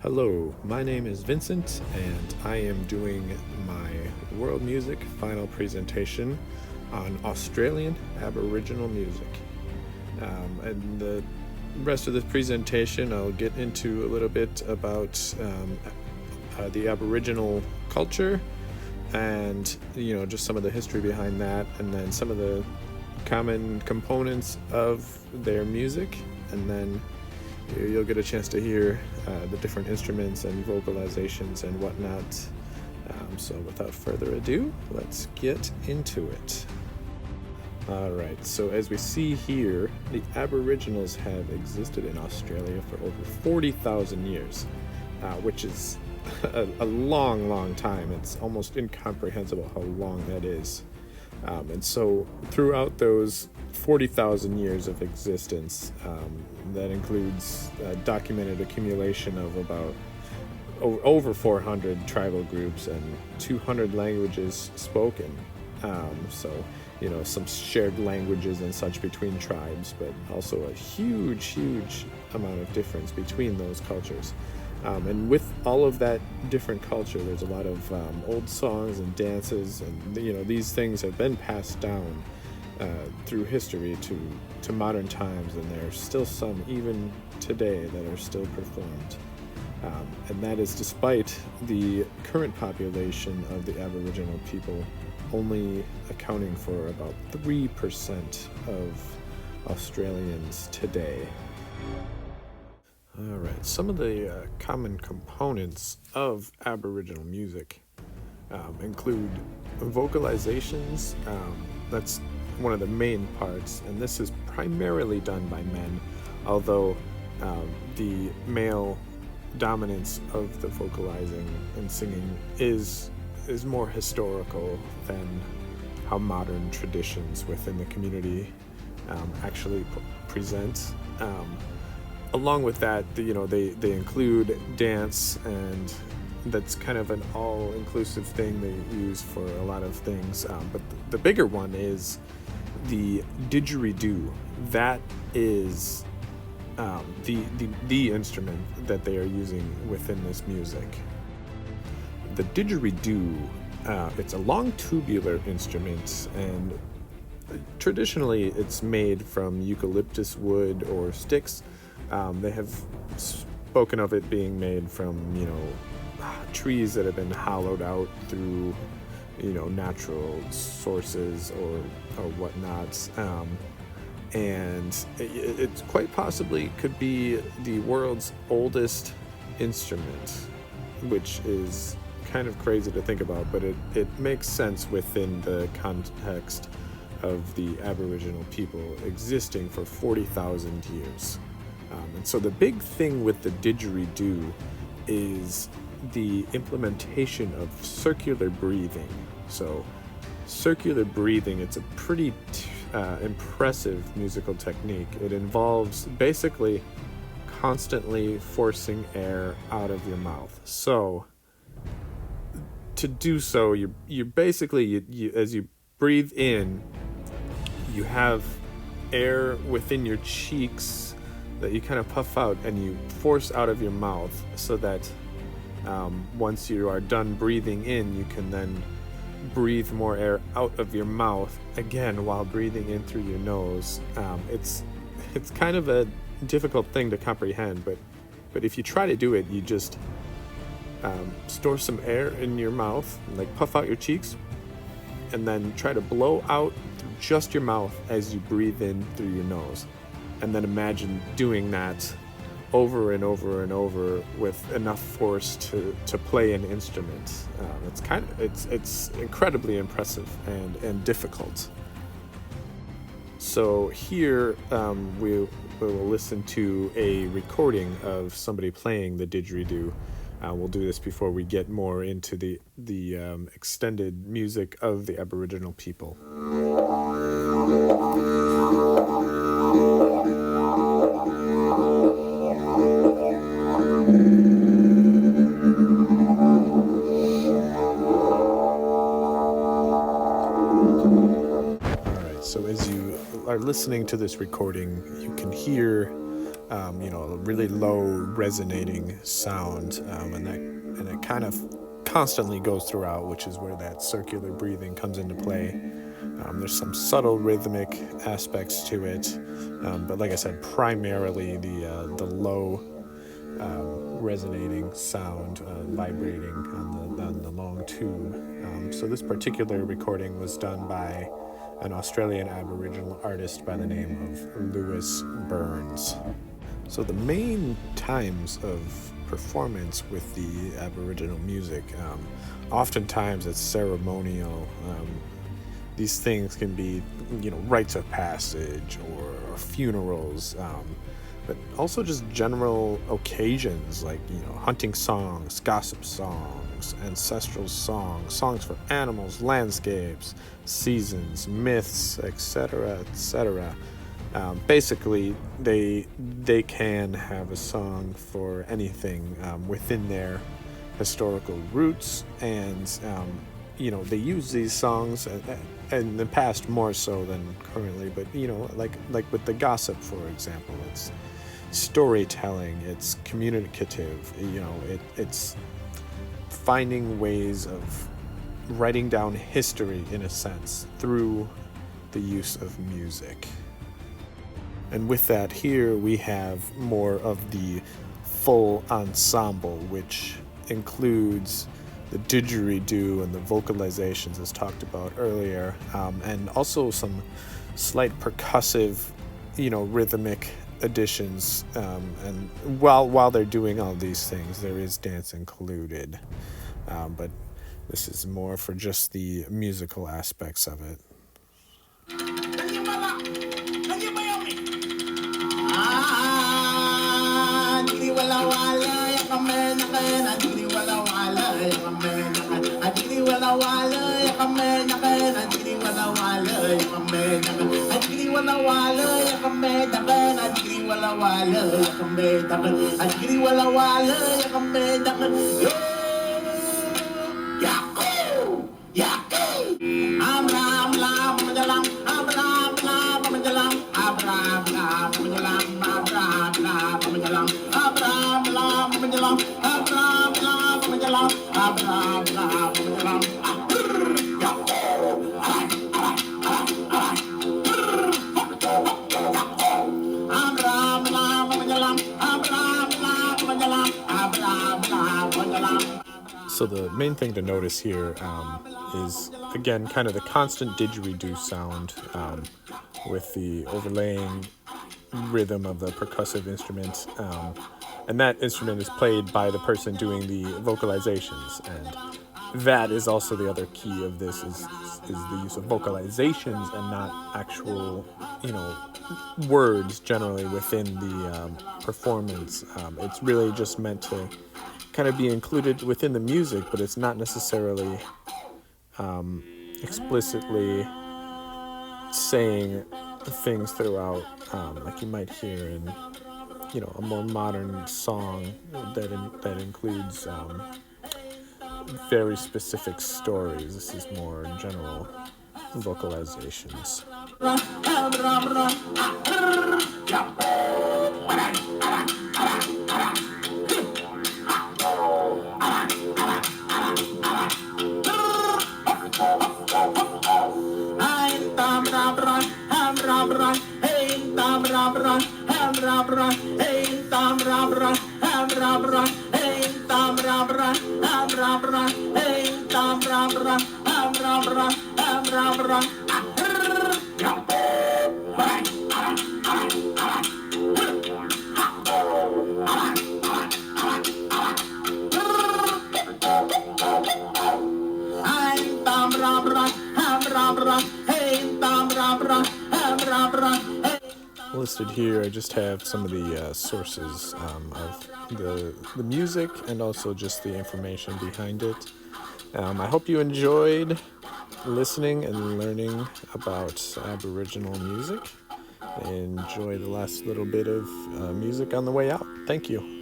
Hello, my name is Vincent, and I am doing my world music final presentation on Australian Aboriginal music. And the rest of the presentation, I'll get into a little bit about the Aboriginal culture and, just some of the history behind that, and then some of the common components of their music, and then you'll get a chance to hear the different instruments and vocalizations and whatnot. So without further ado, let's get into it. Alright, so as we see here, the Aboriginals have existed in Australia for over 40,000 years, which is a long time. It's almost incomprehensible how long that is. And so throughout those 40,000 years of existence, that includes documented accumulation of about over 400 tribal groups and 200 languages spoken. Some shared languages and such between tribes, but also a huge amount of difference between those cultures. And with all of that different culture, there's a lot of old songs and dances, and these things have been passed down through history to modern times, and there's still some even today that are still performed. And that is despite the current population of the Aboriginal people only accounting for about 3% of Australians today. Alright, some of the common components of Aboriginal music include vocalizations. That's one of the main parts, and this is primarily done by men, although the male dominance of the vocalizing and singing is more historical than how modern traditions within the community actually present. Along with that, they include dance, and that's kind of an all-inclusive thing they use for a lot of things. But the bigger one is the didgeridoo. That is the instrument that they are using within this music. The didgeridoo, it's a long tubular instrument, and traditionally it's made from eucalyptus wood or sticks. They have spoken of it being made from, trees that have been hollowed out through, natural sources or whatnot. And it quite possibly could be the world's oldest instrument, which is kind of crazy to think about, but it makes sense within the context of the Aboriginal people existing for 40,000 years. And so the big thing with the didgeridoo is the implementation of circular breathing. So circular breathing, it's a pretty impressive musical technique. It involves basically constantly forcing air out of your mouth. So to do so, you basically, as you breathe in, you have air within your cheeks that you kind of puff out and you force out of your mouth, so that once you are done breathing in, you can then breathe more air out of your mouth again while breathing in through your nose. It's kind of a difficult thing to comprehend, but if you try to do it, you just store some air in your mouth, like puff out your cheeks, and then try to blow out through just your mouth as you breathe in through your nose. And then imagine doing that over and over and over with enough force to play an instrument. It's incredibly impressive and difficult. So here we will listen to a recording of somebody playing the didgeridoo. We'll do this before we get more into the extended music of the Aboriginal people. So as you are listening to this recording, you can hear a really low resonating sound, and it kind of constantly goes throughout, which is where that circular breathing comes into play. There's some subtle rhythmic aspects to it, but like I said, primarily the low resonating sound vibrating on the long tube. So this particular recording was done by an Australian Aboriginal artist by the name of Lewis Burns. So the main times of performance with the Aboriginal music, oftentimes it's ceremonial. These things can be, rites of passage or funerals, but also just general occasions like, hunting songs, gossip songs, ancestral songs, songs for animals, landscapes, seasons, myths, etc., etc. Basically, they can have a song for anything within their historical roots, and they use these songs in the past more so than currently. But like with the gossip, for example, it's storytelling, it's communicative. It's finding ways of writing down history in a sense through the use of music. And with that, here we have more of the full ensemble, which includes the didgeridoo and the vocalizations as talked about earlier, and also some slight percussive, rhythmic additions. And while they're doing all these things, there is dance included. But this is more for just the musical aspects of it. So the main thing to notice here is, again, kind of the constant didgeridoo sound with the overlaying rhythm of the percussive instrument. And that instrument is played by the person doing the vocalizations. And that is also the other key of this is the use of vocalizations and not actual, words generally within the performance. It's really just meant to kind of be included within the music, but it's not necessarily explicitly saying things throughout, like you might hear in, a more modern song that includes very specific stories. This is more general vocalizations. Listed here, I just have some of the sources of the music and also just the information behind it. I hope you enjoyed listening and learning about Aboriginal music. Enjoy the last little bit of music on the way out. Thank you.